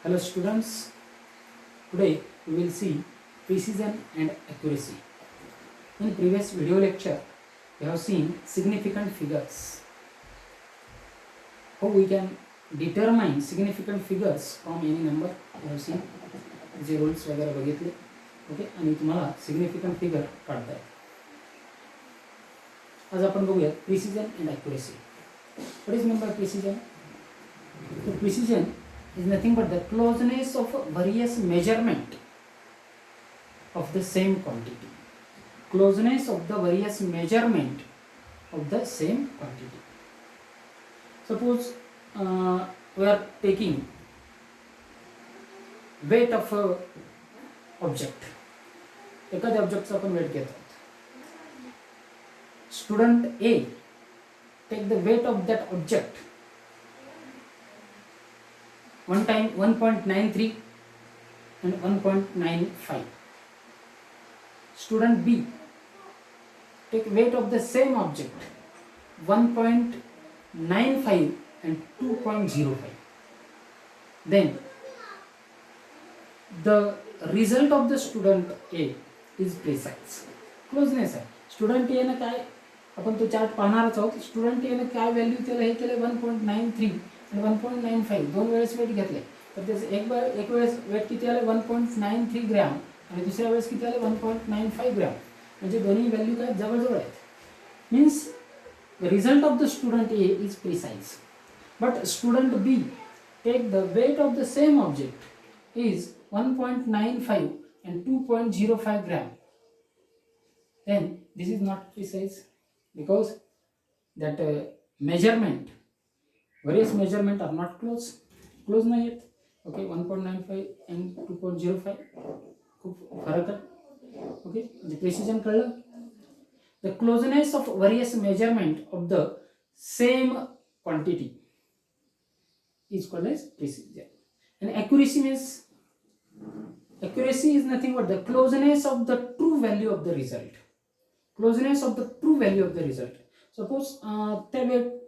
Hello students, today we will see precision and accuracy. In previous video lecture, we have seen significant figures. How we can determine significant figures from any number. We have seen जे rules वगैरे बघितले. Okay, आणि तुम्हाला significant figure काढता येईल. आज आपण बघूया precision and accuracy. What is mean by precision? So precision is nothing but the closeness of various measurement of the same quantity. Closeness of the various measurement of the same quantity. Suppose we are taking weight of a object. एखाद्या ऑब्जेक्टचा आपण weight घेत आहोत. Student A take the weight of that object one time 1.93 and 1.95. Student B take weight of the same object 1.95 and 2.05. Then the result of the student A is precise. Closeness आहे. Student ए ने काय आपण तो chart पाहणारच आहोत. Student ए ने काय value त्याला हे केले 1.93 आणि 1.95 दोन वेळेस वेट घेतले तर त्याचं एक वेळेस वेट किती आले 1.93 ग्रॅम आणि दुसऱ्या वेळेस किती आले 1.95 ग्रॅम. म्हणजे दोन्ही व्हॅल्यू काय जवळजवळ आहेत. Means the result of the student A is precise but student B take the weight of the same object is 1.95 and 2.05 gram. Then this is not precise because that measurement, various measurement are not close नाही आहेत. Okay, 1.95 and 2.05 खूप फरक आहे. Okay, म्हणजे precision कळलं. The closeness of various measurement of the same quantity is called as precision. and accuracy means accuracy is nothing but the closeness of the true value of the result. Closeness of the true value of the result. Suppose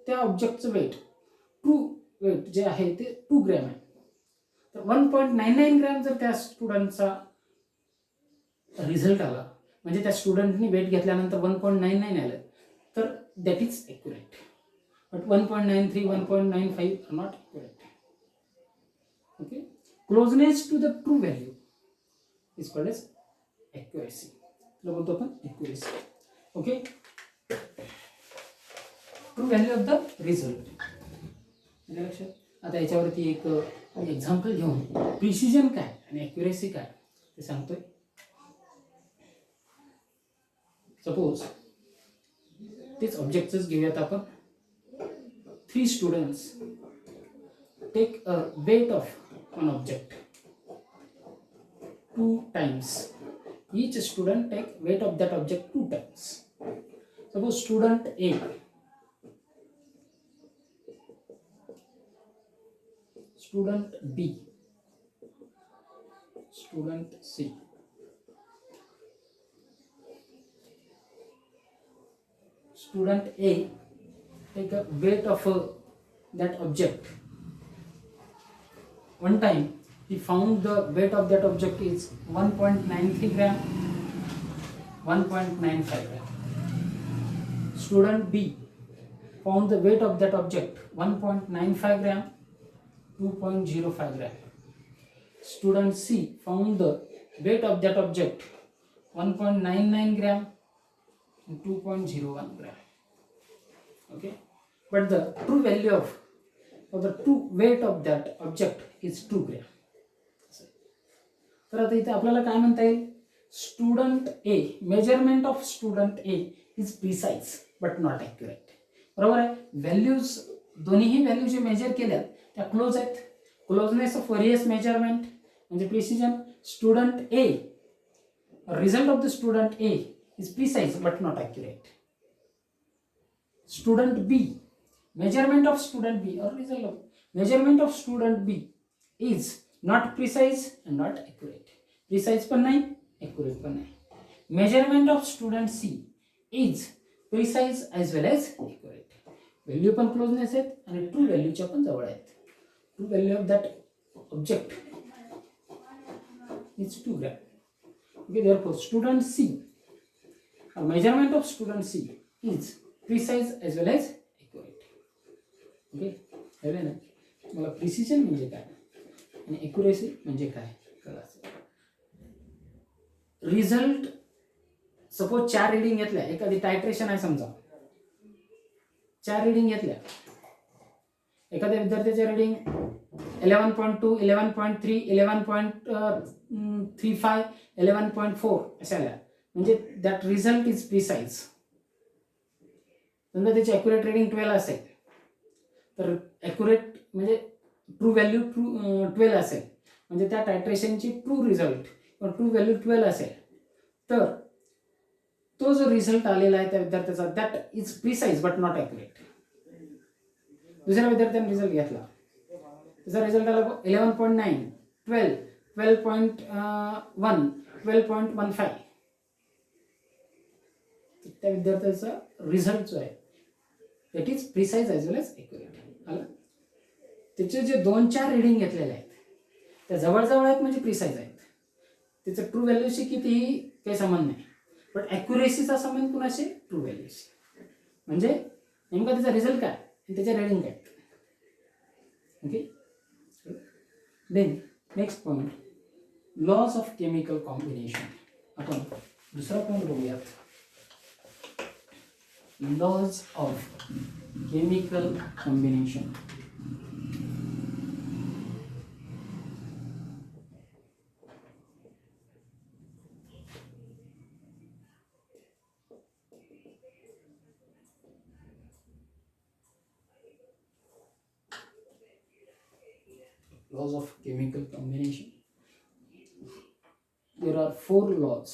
त्या ऑब्जेक्टचं weight true weight जे आहे ते 2 gram आहे तर 1.99 gram जर त्या स्टुडंटचा result आला म्हणजे त्या स्टुडंटनी वेट घेतल्यानंतर 1.99 आलं तर that is accurate. But 1.93 1.95 are not accurate. Okay, closeness to the true value is called as accuracy. त्याला बोलतो आपण accuracy. Okay, true value of the result. लक्षात. आता याच्यावरती एक एक्झाम्पल घेऊन प्रिसिजन काय आणि ॲक्युरेसी काय ते सांगतोय. सपोज तेच ऑब्जेक्टच घेऊयात आपण. 3 students take a weight of one object 2 times. Each student take weight of that object 2 times. Suppose student A student B, student C. Student A take a weight of that object. One time he found the weight of that object is 1.93 gram, 1.95 gram. Student B found the weight of that object 1.95 gram, 2.05 gram. Student C found the weight of that object 1.99 gram and 2.01 gram. Okay, but the true value of the true weight of that object is 2 gram. तर आता इथे आपल्याला काय म्हणता येईल? Student A, measurement of student A is precise but not accurate. बरोबर आहे. Values दोन्हीही व्हॅल्यू जे मेजर केल्यात त्या क्लोज आहेत. क्लोजनेस ऑफ व्हरियस मेजरमेंट म्हणजे precision. Student A, result of the student A is precise but not accurate. Student B, measurement of student B or result of measurement of student B is not precise and not accurate. Precise पण नाही, accurate पण नाही. Measurement of student C is precise as well as accurate. Value पण closeness आहेत आणि true value च्या पण जवळ आहेत. True value of that object is 2 gram. Okay, therefore student C, or measurement of student C is precise as well as accurate. Okay, कळलं ना मला प्रिसिजन म्हणजे काय आणि एक्युरेसी म्हणजे काय कळलं असेल. रिझल्ट सपोज 4 रीडिंग घेतल्या, एखादी टायट्रेशन आहे समजा, 4 रीडिंग घेतल्या, एखाद्या विद्यार्थ्याच्या रीडिंग 11.2, 11.3, 11.35, 11.4 अशा आल्या, म्हणजे दॅट रिझल्ट इज प्रिसाइज. समजा त्याची ॲक्युरेट रीडिंग 12 असेल, तर ॲक्युरेट म्हणजे ट्रू व्हॅल्यू 12 असेल, म्हणजे त्या टायट्रेशनची ट्रू रिझल्ट किंवा ट्रू व्हॅल्यू 12 असेल, तर तो जो रिझल्ट आलेला आहे त्या विद्यार्थ्याचा that is precise but not accurate. दुसऱ्या विद्यार्थ्याने रिझल्ट घेतला, त्याचा रिझल्ट आला 11.9, 12, 12.1, 12.15, त्या विद्यार्थ्याचा रिझल्ट जो आहे that is precise as well as accurate. आलं. त्याचे जे 2-4 रीडिंग घेतलेले आहेत त्या जवळजवळ आहेत म्हणजे प्रिसाइज आहेत. त्याचं ट्रू व्हॅल्यूशी कितीही काही संबंध नाही, बट ॲक्युरेसीचा संबंध कुणाशी? ट्रू व्हॅल्यूशी. म्हणजे नेमका त्याचा रिझल्ट काय आणि त्याच्या रीडिंग काय. Okay, then next point, laws of chemical combination. आपण दुसरा पॉईंट बघूयात, laws of chemical combination. Laws of chemical combination. There are 4 laws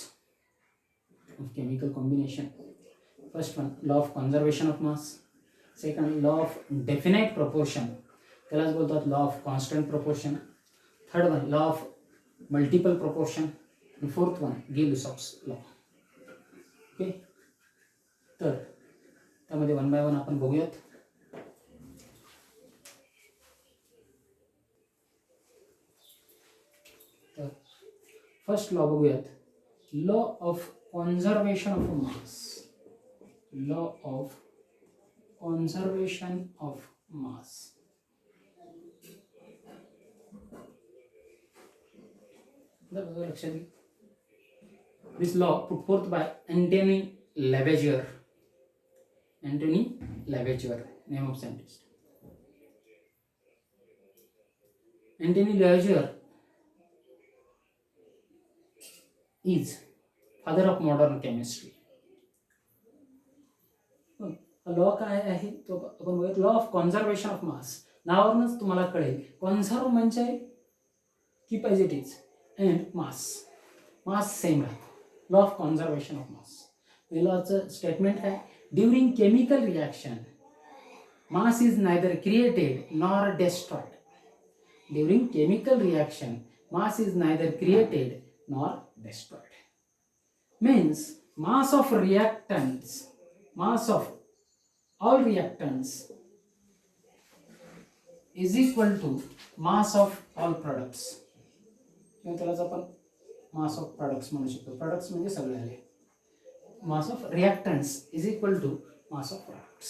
of chemical combination. First one, law of conservation of mass. Second, law of definite proportion, त्यालाच बोलतात law of constant proportion. Third one, law of multiple proportion. And fourth one, Gay-Lussac's law. Okay, तर त्यामध्ये 1 by 1 आपण बघूयात. First law बघूयात, law of conservation of mass. Law of conservation of mass. लक्षात घे, this law put forth by Antoine Lavoisier. Antoine Lavoisier, name of scientist. Antoine Lavoisier is father of modern chemistry. Law काय आहे तो आपण बघूया. Law of conservation of mass, नावावरूनच तुम्हाला कळेल कॉन्झर्व म्हणजे keep as it is and mass same राहतो. Law of conservation of mass, लॉचं स्टेटमेंट काय, during chemical reaction mass is neither created nor destroyed. During chemical reaction mass is neither created nor destroyed. Means mass of reactants, mass of all reactants is equal to mass of all products. त्यालाच आपण mass of products म्हणू शकतो. products म्हणजे सगळे आले. mass of reactants is equal to mass of products.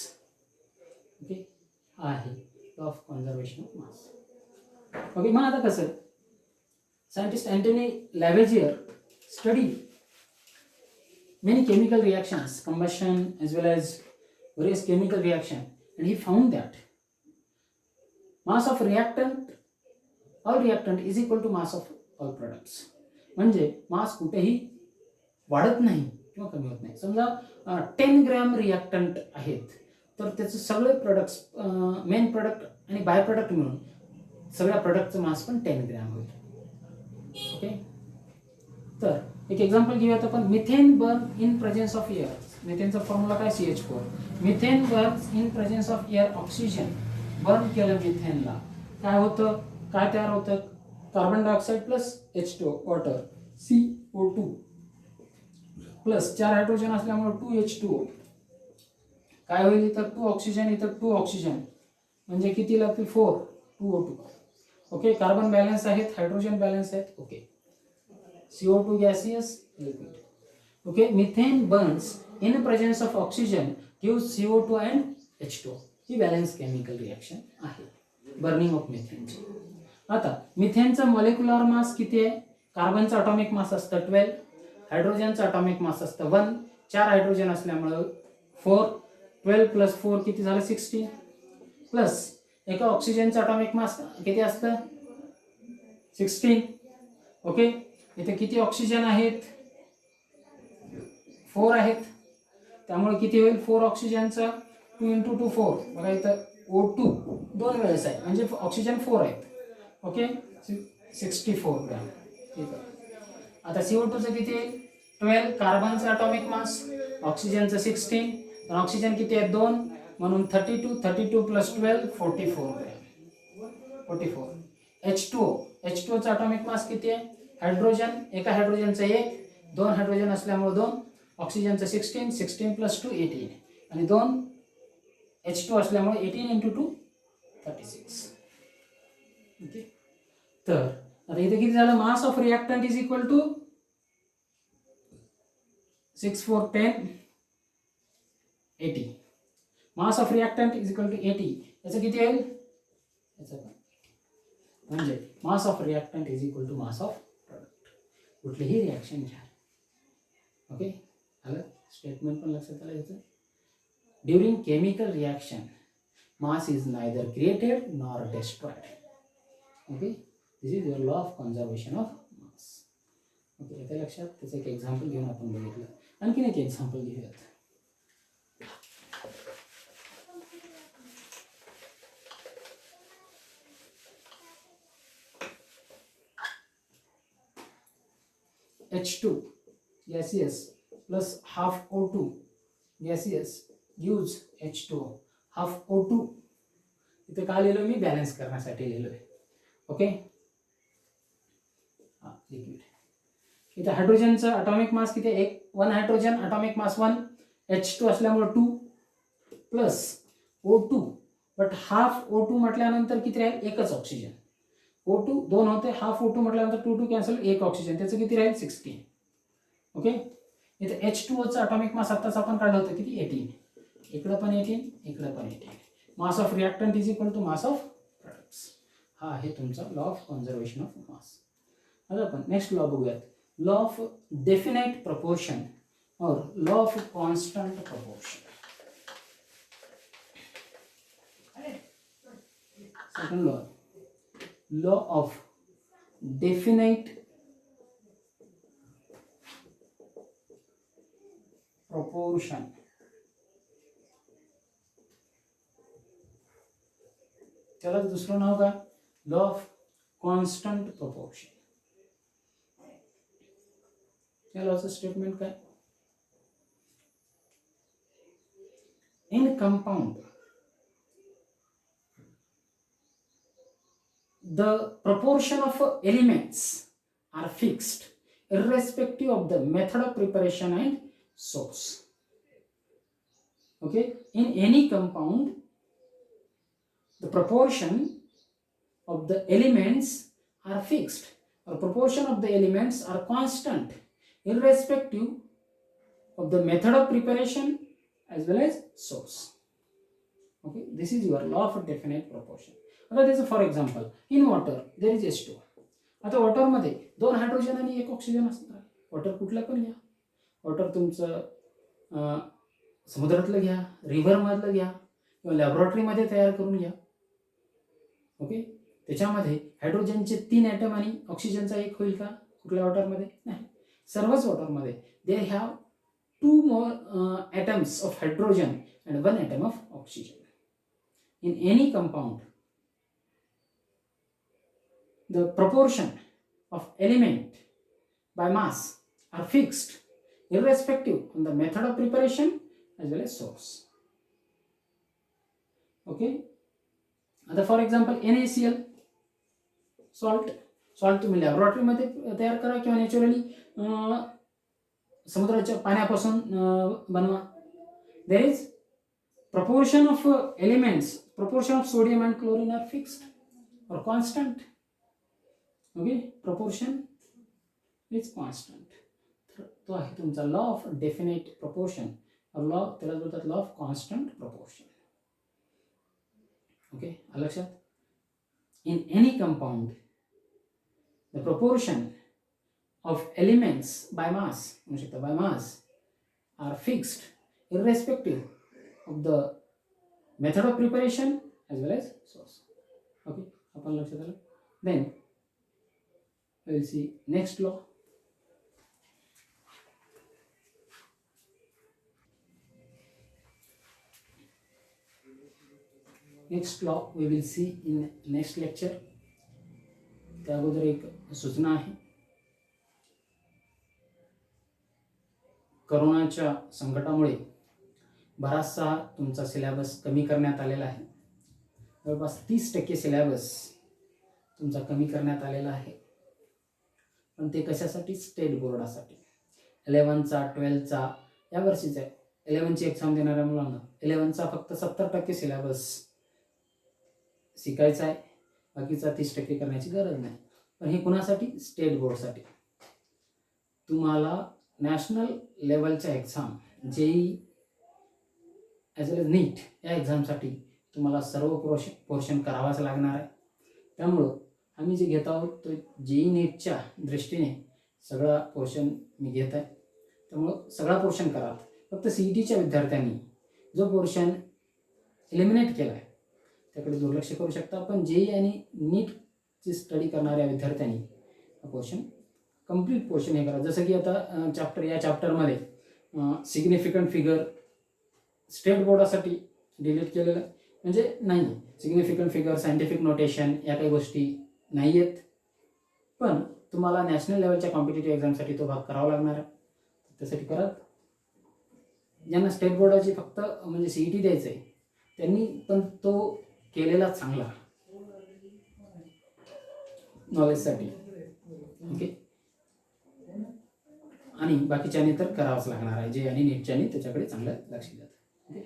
Okay, आहे law of conservation of mass. Okay, मग आता कसं, scientist Anthony Lavoisier studied many chemical reactions, combustion as well as various chemical reaction, and he found that mass of reactant, all reactant is equal to mass of all products. म्हणजे मास कुठेही वाढत नाही किंवा कमी होत नाही. समजा 10 ग्रॅम रिॲक्टंट आहेत, तर त्याचे सगळे प्रोडक्ट्स, मेन प्रोडक्ट आणि बाय प्रोडक्ट मिळून सगळ्या प्रोडक्टचं मास पण 10 ग्रॅम होईल. ओके, तर एक एक्झाम्पल घेऊयात आपण. Methane burn in presence of air. मिथेनचा फॉर्म्युला काय, CH4. Methane burn in presence of air, oxygen burn केलं मिथेनला, काय होतं, काय तयार होतं, carbon dioxide plus H2O water, CO2 plus 4 hydrogen असल्यामुळे 2H2O. काय होईल, इथं 2 ऑक्सिजन, इथं 2 ऑक्सिजन, म्हणजे किती लागतील, 4, 2O2. ओके, कार्बन बॅलन्स आहेत, हायड्रोजन बॅलन्स आहेत. Okay, CO2 gaseous liquid. Okay, methane burns in presence of oxygen gives CO2 and H2O. He balance chemical reaction आहे बर्निंग ऑफ मिथेनची. आता मिथेनचा मॉलिक्युलर मास किती आहे? कार्बनचा अटॉमिक मास असतं 12, हायड्रोजनचा atomic mass असतं 1, 4 hydrogen असल्यामुळे 4, 12 plus 4 किती झालं 16, प्लस एका ऑक्सिजनचा अटॉमिक मास किती असतं 16. ओके, इथे किती ऑक्सिजन आहेत 4 आहेत, त्यामुळे किती होईल 4 ऑक्सिजनचा 2 × 2 4. बघा इथं O2 दोन वेळेस आहे म्हणजे ऑक्सिजन 4 आहेत. Okay, 64 gram. ठीक आहे. आता CO2चं किती आहे 12, कार्बनचं अटॉमिक मास, ऑक्सिजनचं 16, तर ऑक्सिजन किती आहे 2 म्हणून 32, 32 प्लस 12 44 ग्रॅम. 44. H2O चं अटॉमिक मास किती आहे? हायड्रोजन, एका हायड्रोजनचं 1, 2 हायड्रोजन असल्यामुळे 2, ऑक्सिजनचं 16, 16 प्लस 2 18 आणि 2 H2 असल्यामुळे 18 × 2 36. ओके, तर आता इथे किती झालं mass of reactant is equal to 6 4 10 80. Mass of reactant is equal to 80. याचं किती येईल याचं म्हणजे mass of reactant is equal to mass of product. कुठलीही रिएक्शन घ्या. ओके, आलं स्टेटमेंट पण लक्षात आलं याचं. During chemical reaction mass is neither created nor destroyed. Okay, this is your law of conservation of mass. Okay, येते लक्षात. त्याचं एक एक्झाम्पल घेऊन आपण बघितलं. आणखीन एक एक्झाम्पल घेऊयात. H2 gaseous plus half O2 gaseous gives H2O. Half O2 इथे काय लिहिलं मी बॅलन्स करण्यासाठी लिहिलोय. Okay, liquid. इथे हायड्रोजनचा अटॉमिक मास किती आहे 1 हायड्रोजन अटॉमिक मास 1, H2 असल्यामुळे 2 plus O2, but half O2 म्हटल्यानंतर किती राहील एकच ऑक्सिजन. O2 2 होते, हाफ O2 म्हटल्यानंतर 2 2 कॅन्सल, एक ऑक्सिजन, त्याचं किती राहील 16. ओके, इथे H2O चा अटॉमिक मास आताच आपण काढलं होतं किती 18, इकडं पण 18, इकडं पण 18. Mass of reactant is equal to mass of products. हा आहे तुमचा law of conservation of mass. आता आपण नेक्स्ट लॉ बघूयात. लॉ ऑफ डेफिनाइट प्रपोर्शन और law of constant proportion. Second law of definite proportion. त्याला दुसरं नाव काय लॉ ऑफ कॉन्स्टंट प्रपोर्शन. या लॉचं स्टेटमेंट काय in compound the proportion of elements are fixed irrespective of the method of preparation and source. Okay, in any compound the proportion of the elements are fixed or proportion of the elements are constant irrespective of the method of preparation as well as source. Okay, this is your law of definite proportion. आता त्याचं for example in water there is H2. आता वॉटरमध्ये 2 hydrogen आणि 1 oxygen असणार. Water कुठलं पण घ्या, water तुमचं समुद्रातलं घ्या, रिव्हरमधलं घ्या किंवा लॅबोरेटरीमध्ये तयार करून घ्या. ओके, त्याच्यामध्ये हायड्रोजनचे 3 ॲटम आणि ऑक्सिजनचा 1 होईल का कुठल्या वॉटरमध्ये? नाही. सर्वच वॉटरमध्ये they have 2 more atoms of hydrogen and 1 atom of oxygen. In any compound the proportion of element by mass are fixed irrespective of the method of preparation as well as source. Okay, आता for example NaCl salt तुम्ही लॅबोरेटरीमध्ये तयार करा किंवा naturally समुद्राच्या पाण्यापासून बनवा. There is proportion of elements, proportion of sodium and chlorine are fixed or constant. Okay, proportion is constant. तर तो आहे तुमचा law of definite proportion. Law त्याला बोलतात law of constant proportion. Okay, लक्षात. In any compound the proportion of elements by mass are fixed irrespective of the method of preparation as well as source. Okay, आपण लक्षात आलं. Then we will see next law. Next law we will see in next lecture. त्या अगोदर एक सूचना आहे. कोरोनाच्या संकटामुळे बराचसा तुमचा सिलेबस कमी करण्यात आलेला आहे. जवळपास 30% सिलेबस तुमचा कमी करण्यात आलेला आहे. पण ते कशासाठी? स्टेट बोर्डासाठी. 11चा 12चा या वर्षीचा 11ची एक्झाम देणाऱ्या मुलांना 11चा फक्त 70% सिलेबस शिकायचा आहे, बाकीचा 30% करण्याची गरज नाही. पण हे कुणासाठी? स्टेट बोर्डसाठी. तुम्हाला national लेवलच्या exam JEE as well age नीट या एक्झामसाठी तुम्हाला सर्व पोर्शन करावाच लागणार आहे. त्यामुळं आम्ही जे घेत आहोत तो JEE नीटच्या दृष्टीने सगळा पोर्शन मी घेत आहे. त्यामुळं सगळा पोर्शन करा. फक्त CETच्या विद्यार्थ्यांनी जो पोर्शन एलिमिनेट केला आहे त्याकडे दुर्लक्ष करू शकता. पण JEE आणि नीटची स्टडी करणाऱ्या विद्यार्थ्यांनी हा पोर्शन कंप्लीट पोर्शन हे करा. जसं की आता या चॅप्टरमध्ये सिग्निफिकंट फिगर स्टेट बोर्डासाठी डिलीट केलेलं आहे. म्हणजे नाही, सिग्निफिकंट फिगर, सायंटिफिक नोटेशन या काही गोष्टी नाही आहेत. पण तुम्हाला नॅशनल लेवलच्या कॉम्पिटिटिव्ह एक्झामसाठी तो भाग करावा लागणार आहे. त्यासाठी करा. ज्यांना स्टेट बोर्डाची फक्त म्हणजे CET द्यायचं आहे त्यांनी पण तो केलेला चांगला नॉलेजसाठी. ओके, आणि बाकीच्याने तर करावंच लागणार आहे. जे आणि नीटच्याने त्याच्याकडे चांगलं लक्ष द्या. ओके.